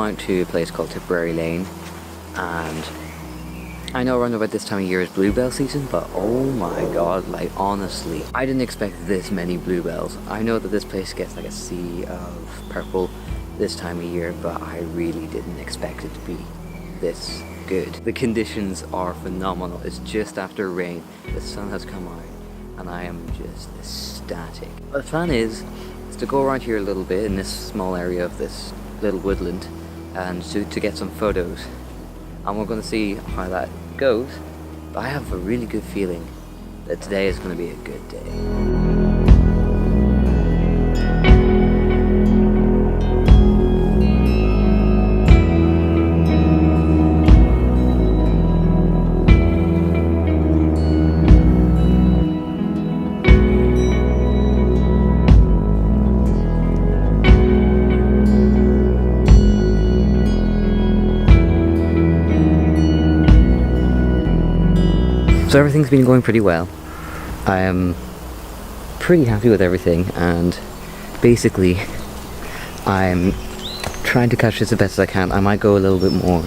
out to a place called Tipperary Lane, and I know around about this time of year is bluebell season, but oh my god, like honestly, I didn't expect this many bluebells. I know that this place gets like a sea of purple this time of year, but I really didn't expect it to be this good. The conditions are phenomenal. It's just after rain, the sun has come out, and I am just ecstatic. But the plan is to go around here a little bit in this small area of this little woodland and to get some photos, and we're going to see how that goes. But I have a really good feeling that today is going to be a good day. So everything's been going pretty well. I am pretty happy with everything, and basically I'm trying to catch this as best as I can. I might go a little bit more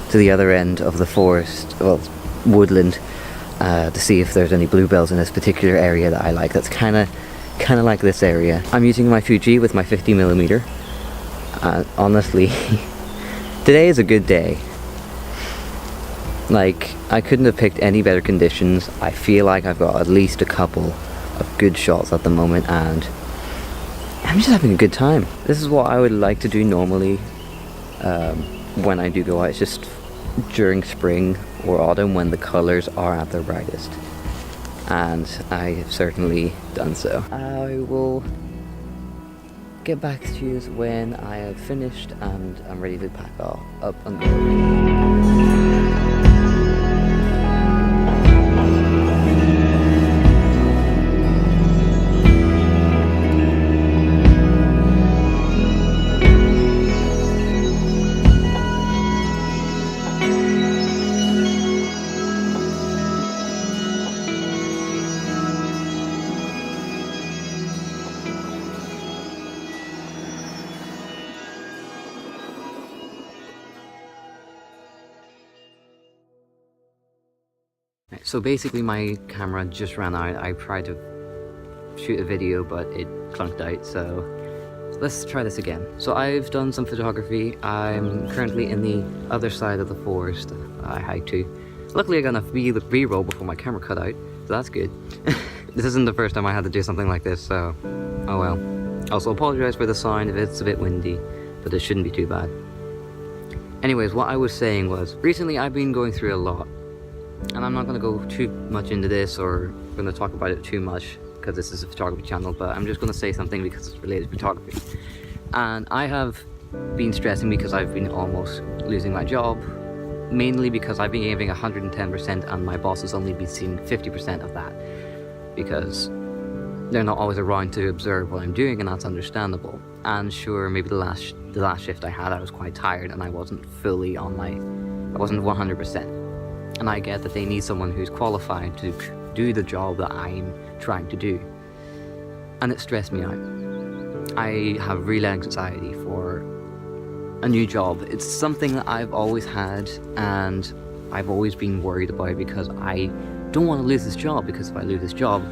to the other end of the forest, well, woodland, to see if there's any bluebells in this particular area that I like. That's kind of like this area. I'm using my Fuji with my 50mm. Honestly, today is a good day. Like, I couldn't have picked any better conditions. I feel like I've got at least a couple of good shots at the moment, and I'm just having a good time. This is what I would like to do normally when I do go out. It's just during spring or autumn when the colours are at their brightest, and I have certainly done so. I will get back to you when I have finished and I'm ready to pack up and go. So basically my camera just ran out. I tried to shoot a video but it clunked out, so let's try this again. So I've done some photography. I'm currently in the other side of the forest I hiked to. Luckily I got enough B-roll before my camera cut out, so that's good. This isn't the first time I had to do something like this, so oh well. Also apologize for the sound if it's a bit windy, but it shouldn't be too bad. Anyways, what I was saying was, recently I've been going through a lot. And I'm not going to go too much into this or going to talk about it too much because this is a photography channel, but I'm just going to say something because it's related to photography. And I have been stressing because I've been almost losing my job, mainly because I've been giving 110% and my boss has only been seeing 50% of that because they're not always around to observe what I'm doing, and that's understandable. And sure, maybe the last shift I had, I was quite tired and I wasn't fully on I wasn't 100%. And I get that they need someone who's qualified to do the job that I'm trying to do. And it stressed me out. I have real anxiety for a new job. It's something that I've always had and I've always been worried about because I don't want to lose this job, because if I lose this job,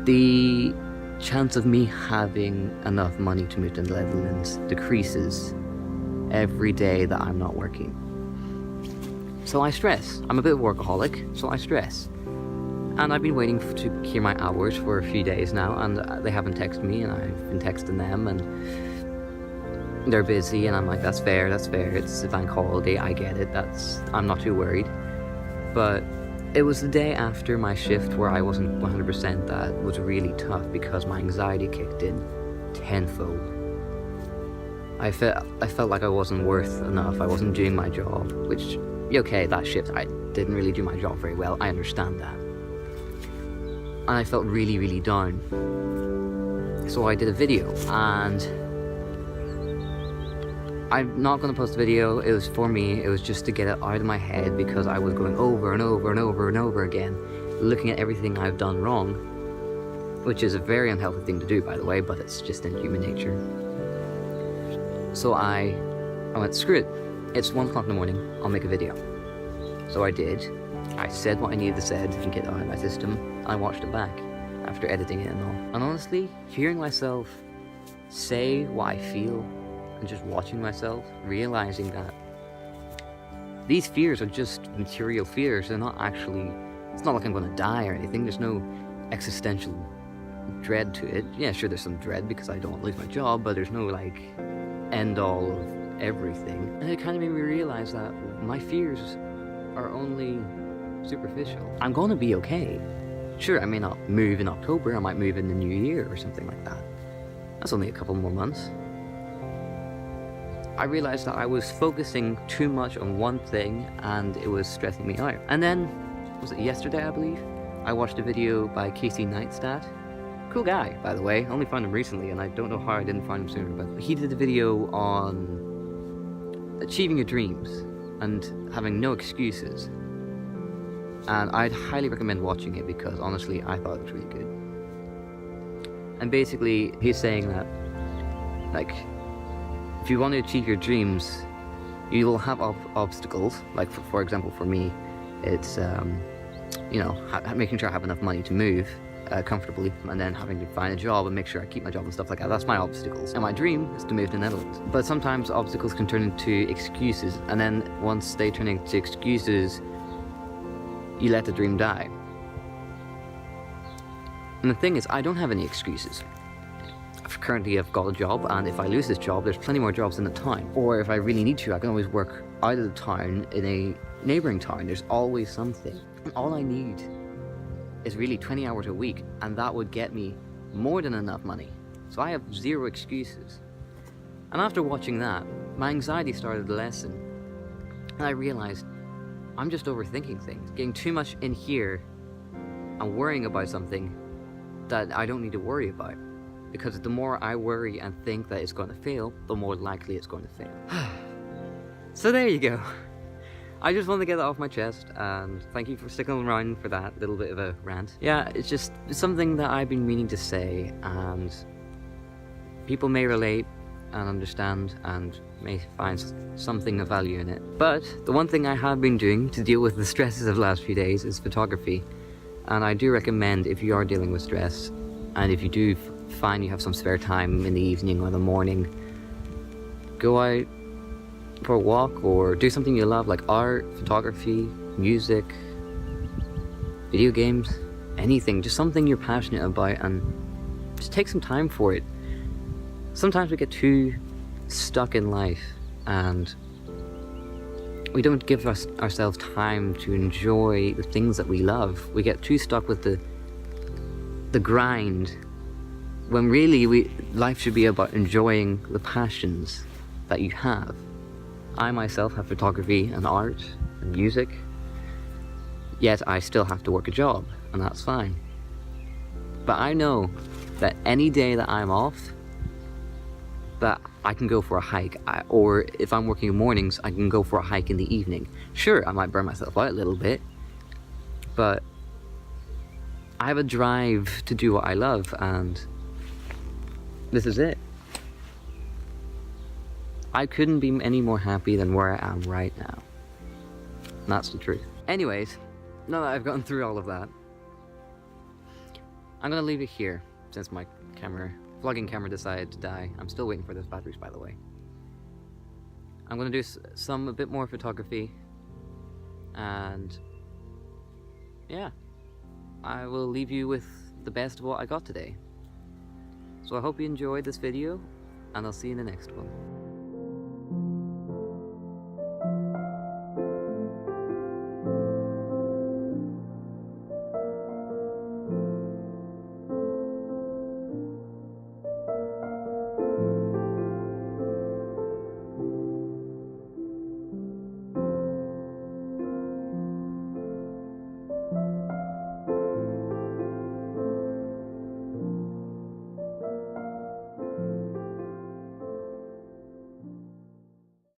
the chance of me having enough money to move to the Netherlands decreases every day that I'm not working. So I stress. I'm a bit of a workaholic, so I stress. And I've been waiting to hear my hours for a few days now, and they haven't texted me, and I've been texting them, and they're busy, and I'm like, that's fair, it's a bank holiday, I get it, I'm not too worried. But it was the day after my shift where I wasn't 100% that was really tough because my anxiety kicked in tenfold. I felt like I wasn't worth enough, I wasn't doing my job, which, okay, that shift, I didn't really do my job very well, I understand that. And I felt really, really down. So I did a video, and I'm not going to post a video. It was for me, it was just to get it out of my head because I was going over and over and over and over again, looking at everything I've done wrong, which is a very unhealthy thing to do, by the way, but it's just in human nature. So I I went, screw it, it's 1 o'clock in the morning, I'll make a video. So I did. I said what I needed to say and get it out of my system. I watched it back after editing it and all. And honestly, hearing myself say what I feel and just watching myself, realizing that these fears are just material fears. They're not actually, it's not like I'm going to die or anything. There's no existential dread to it. Yeah, sure, there's some dread because I don't want to lose my job, but there's no like end all of everything. And it kind of made me realize that my fears are only superficial. I'm going to be okay. Sure, I may not move in October, I might move in the new year or something like that. That's only a couple more months. I realized that I was focusing too much on one thing and it was stressing me out. And then, was it yesterday I believe? I watched a video by Casey Neistat. Cool guy, by the way. I only found him recently and I don't know how I didn't find him sooner, but he did a video on achieving your dreams and having no excuses. And I'd highly recommend watching it because honestly, I thought it was really good. And basically, he's saying that, like, if you want to achieve your dreams, you will have obstacles. Like, for example, for me, it's, you know, making sure I have enough money to move comfortably, and then having to find a job and make sure I keep my job and stuff like that. That's my obstacles. And my dream is to move to the Netherlands. But sometimes obstacles can turn into excuses, and then once they turn into excuses, you let the dream die. And the thing is, I don't have any excuses. Currently I've got a job, and if I lose this job, there's plenty more jobs in the town. Or if I really need to, I can always work out of the town in a neighbouring town. There's always something. And all I need is really 20 hours a week, and that would get me more than enough money. So I have zero excuses. And after watching that, my anxiety started to lessen. And I realised I'm just overthinking things, getting too much in here and worrying about something that I don't need to worry about. Because the more I worry and think that it's going to fail, the more likely it's going to fail. So there you go. I just want to get that off my chest, and thank you for sticking around for that little bit of a rant. Yeah, it's just something that I've been meaning to say, and people may relate and understand and may find something of value in it. But the one thing I have been doing to deal with the stresses of the last few days is photography. And I do recommend, if you are dealing with stress, and if you do find you have some spare time in the evening or the morning, go out for a walk or do something you love, like art, photography, music, video games, anything, just something you're passionate about, and just take some time for it. Sometimes we get too stuck in life and we don't give ourselves time to enjoy the things that we love. We get too stuck with the grind, when really life should be about enjoying the passions that you have. I myself have photography and art and music, yet I still have to work a job, and that's fine. But I know that any day that I'm off, that I can go for a hike, or if I'm working in mornings, I can go for a hike in the evening. Sure, I might burn myself out a little bit, but I have a drive to do what I love, and this is it. I couldn't be any more happy than where I am right now. And that's the truth. Anyways, now that I've gotten through all of that, I'm gonna leave it here, since my vlogging camera decided to die. I'm still waiting for those batteries, by the way. I'm gonna do a bit more photography, and yeah, I will leave you with the best of what I got today. So I hope you enjoyed this video, and I'll see you in the next one.